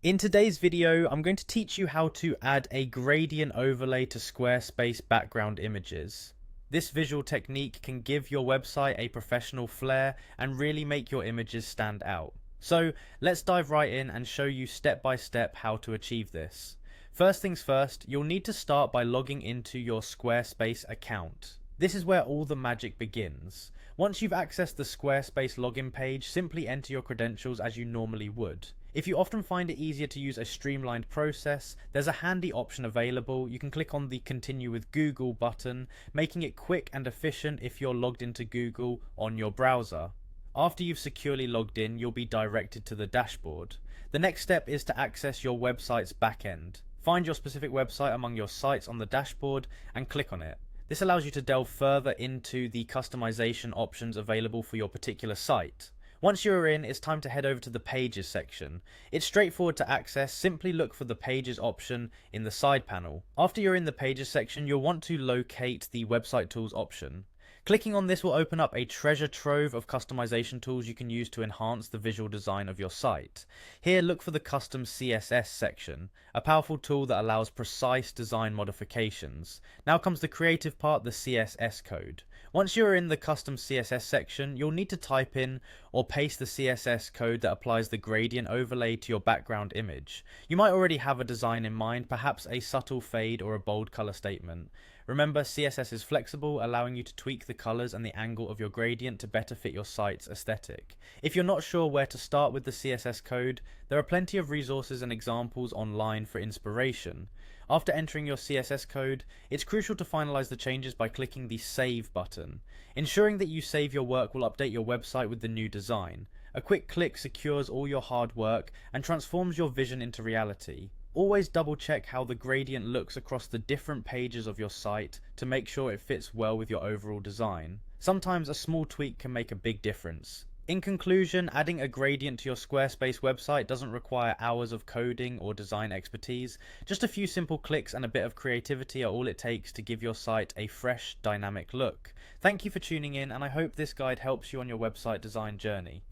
In today's video, I'm going to teach you how to add a gradient overlay to Squarespace background images. This visual technique can give your website a professional flair and really make your images stand out. So let's dive right in and show you step by step how to achieve this. First things first, you'll need to start by logging into your Squarespace account. This is where all the magic begins. Once you've accessed the Squarespace login page, simply enter your credentials as you normally would. If you often find it easier to use a streamlined process, there's a handy option available. You can click on the Continue with Google button, making it quick and efficient if you're logged into Google on your browser. After you've securely logged in, you'll be directed to the dashboard. The next step is to access your website's backend. Find your specific website among your sites on the dashboard and click on it. This allows you to delve further into the customization options available for your particular site. Once you're in, it's time to head over to the Pages section. It's straightforward to access. Simply look for the Pages option in the side panel. After you're in the Pages section, you'll want to locate the Website Tools option. Clicking on this will open up a treasure trove of customization tools you can use to enhance the visual design of your site. Here, look for the Custom CSS section, a powerful tool that allows precise design modifications. Now comes the creative part, the CSS code. Once you're in the Custom CSS section, you'll need to type in or paste the CSS code that applies the gradient overlay to your background image. You might already have a design in mind, perhaps a subtle fade or a bold color statement. Remember, CSS is flexible, allowing you to tweak the colors and the angle of your gradient to better fit your site's aesthetic. If you're not sure where to start with the CSS code, there are plenty of resources and examples online for inspiration. After entering your CSS code, it's crucial to finalize the changes by clicking the Save button. Ensuring that you save your work will update your website with the new design. A quick click secures all your hard work and transforms your vision into reality. Always double check how the gradient looks across the different pages of your site to make sure it fits well with your overall design. Sometimes a small tweak can make a big difference. In conclusion, adding a gradient to your Squarespace website doesn't require hours of coding or design expertise. Just a few simple clicks and a bit of creativity are all it takes to give your site a fresh, dynamic look. Thank you for tuning in, and I hope this guide helps you on your website design journey.